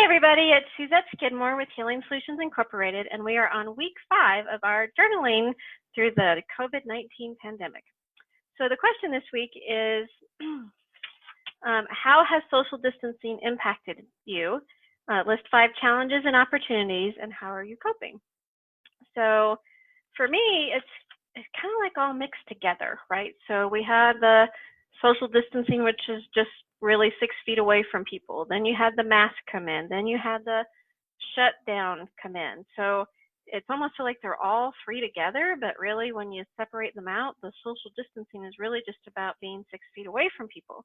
Hi, everybody. It's Suzette Skidmore with Healing Solutions Incorporated, and we are on week 5 of our journaling through the COVID-19 pandemic. So the question this week is, how has social distancing impacted you? List 5 challenges and opportunities, and how are you coping? So for me, it's kind of like all mixed together, right? So we had the social distancing, which is just really 6 feet away from people. Then you had the mask come in. Then you had the shutdown come in. So it's almost like they're all 3 together, but really when you separate them out, the social distancing is really just about being 6 feet away from people.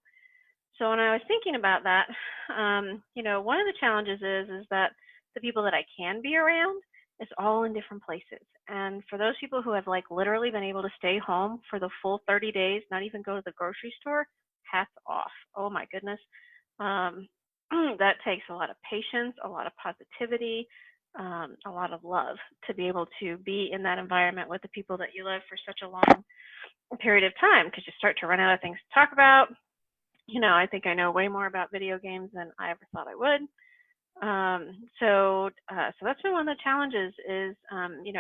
So when I was thinking about that, one of the challenges is that the people that I can be around is all in different places. And for those people who have literally been able to stay home for the full 30 days, not even go to the grocery store, hats off. Oh my goodness. That takes a lot of patience, a lot of positivity, a lot of love to be able to be in that environment with the people that you love for such a long period of time, because you start to run out of things to talk about. I think I know way more about video games than I ever thought I would. So that's been one of the challenges is,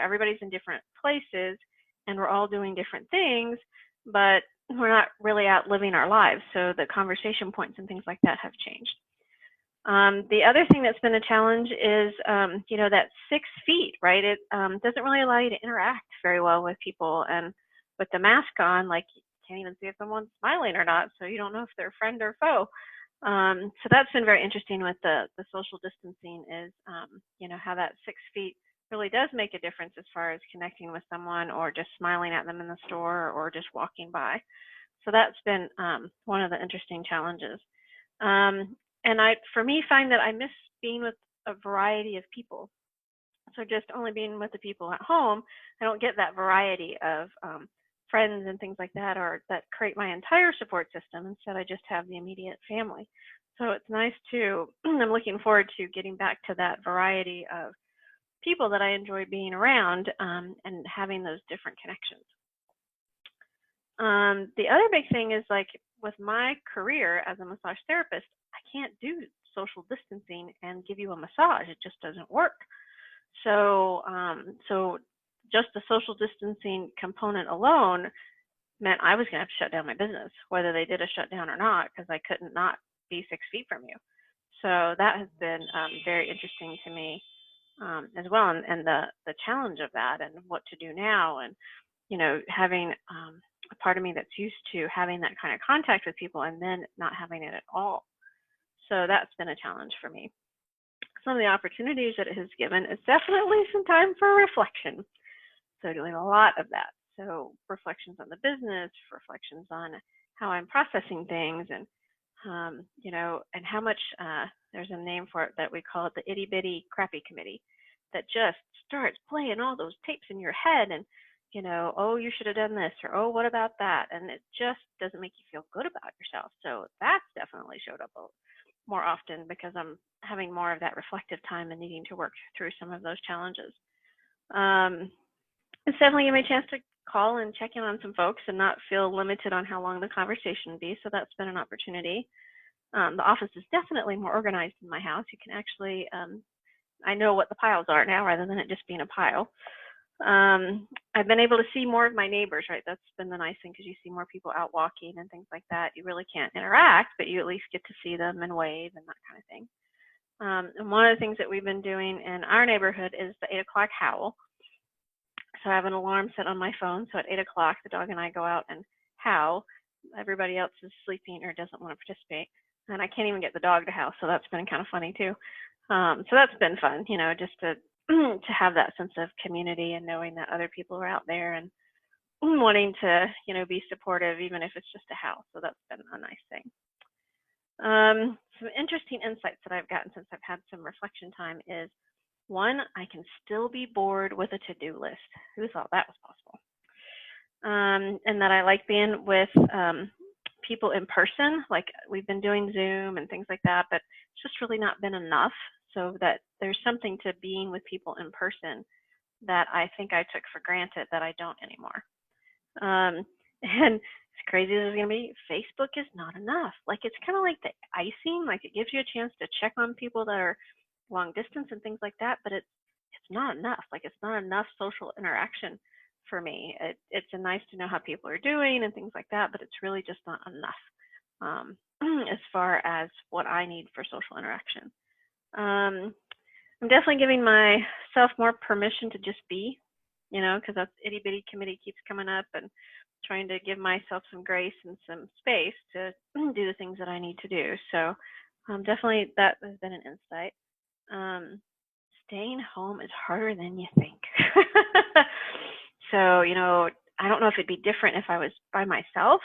everybody's in different places and we're all doing different things, but we're not really out living our lives. So the conversation points and things like that have changed. The other thing that's been a challenge is, that 6 feet, right? It doesn't really allow you to interact very well with people. And with the mask on, you can't even see if someone's smiling or not. So you don't know if they're friend or foe. So that's been very interesting with the social distancing is, how that 6 feet really does make a difference as far as connecting with someone or just smiling at them in the store or just walking by. So that's been one of the interesting challenges. And for me, find that I miss being with a variety of people. So just only being with the people at home, I don't get that variety of friends and things like that, or that create my entire support system. Instead, I just have the immediate family. So it's nice I'm looking forward to getting back to that variety of people that I enjoy being around and having those different connections. The other big thing is with my career as a massage therapist, I can't do social distancing and give you a massage. It just doesn't work. So just the social distancing component alone meant I was going to have to shut down my business, whether they did a shutdown or not, because I couldn't not be 6 feet from you. So that has been very interesting to me as well, and the challenge of that and what to do now, and having a part of me that's used to having that kind of contact with people and then not having it at all. So that's been a challenge for me. Some of the opportunities that it has given is definitely some time for reflection. So doing a lot of that. So reflections on the business, reflections on how I'm processing things, and and how much there's a name for it that we call it the itty bitty crappy committee, that just starts playing all those tapes in your head, and oh, you should have done this, or oh, what about that, and it just doesn't make you feel good about yourself. So that's definitely showed up more often because I'm having more of that reflective time and needing to work through some of those challenges. It's definitely given me a chance to call and check in on some folks and not feel limited on how long the conversation would be. So that's been an opportunity. The office is definitely more organized in my house. You can actually, I know what the piles are now rather than it just being a pile. I've been able to see more of my neighbors, right? That's been the nice thing, because you see more people out walking and things like that. You really can't interact, but you at least get to see them and wave and that kind of thing. And one of the things that we've been doing in our neighborhood is the 8 o'clock howl. So I have an alarm set on my phone. So at 8 o'clock, the dog and I go out and howl. Everybody else is sleeping or doesn't want to participate. And I can't even get the dog to howl. So that's been kind of funny too. So that's been fun, just to have that sense of community and knowing that other people are out there and wanting to, be supportive, even if it's just a howl. So that's been a nice thing. Some interesting insights that I've gotten since I've had some reflection time is, one, I can still be bored with a to-do list. Who thought that was possible? And that I like being with people in person. We've been doing Zoom and things like that, but it's just really not been enough. So that there's something to being with people in person that I think I took for granted that I don't anymore. And as crazy as it's going to be, Facebook is not enough. It's kind of like the icing. It gives you a chance to check on people that are long distance and things like that, but it's not enough. Like, it's not enough social interaction for me. It's nice to know how people are doing and things like that, but it's really just not enough as far as what I need for social interaction. I'm definitely giving myself more permission to just be, because that itty bitty committee keeps coming up, and trying to give myself some grace and some space to do the things that I need to do. So definitely that has been an insight. Staying home is harder than you think. So, I don't know if it'd be different if I was by myself.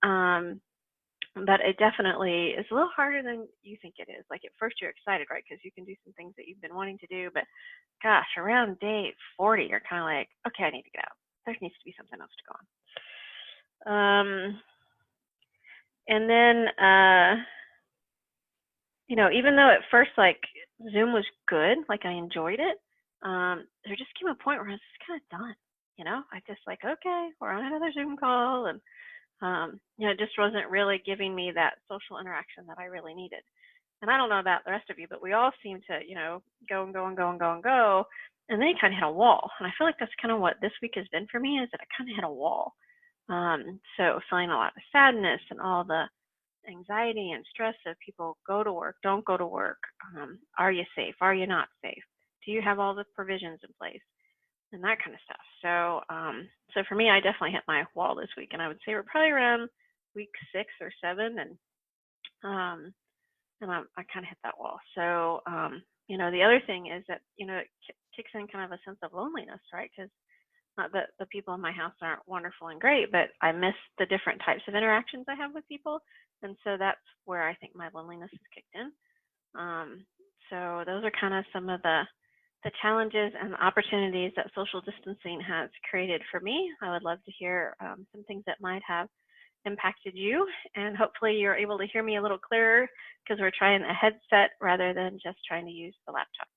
But it definitely is a little harder than you think it is. Like, at first you're excited, right? Because you can do some things that you've been wanting to do. But gosh, around day 40, you're kind of like, okay, I need to get out. There needs to be something else to go on. And then, even though at first, like, Zoom was good, like, I enjoyed it, there just came a point where I was just kind of done. I just like, okay, we're on another Zoom call, and it just wasn't really giving me that social interaction that I really needed. And I don't know about the rest of you, but we all seem to, go and go and go and go and go, and then you kind of hit a wall. And I feel like that's kind of what this week has been for me, is that I kind of hit a wall. So feeling a lot of sadness and all the anxiety and stress of people go to work, don't go to work. Are you safe? Are you not safe? Do you have all the provisions in place? And that kind of stuff. So, so for me, I definitely hit my wall this week, and I would say we're probably around week 6 or 7, and I kind of hit that wall. So, the other thing is that it kicks in kind of a sense of loneliness, right? Because not that the people in my house aren't wonderful and great, but I miss the different types of interactions I have with people, and so that's where I think my loneliness has kicked in. So those are kind of some of the challenges and the opportunities that social distancing has created for me. I would love to hear some things that might have impacted you, and hopefully you're able to hear me a little clearer, because we're trying a headset rather than just trying to use the laptop.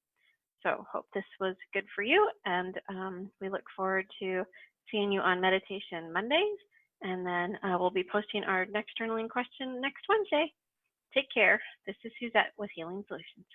So hope this was good for you, and we look forward to seeing you on Meditation Mondays, and then we'll be posting our next journaling question next Wednesday. Take care. This is Suzette with Healing Solutions.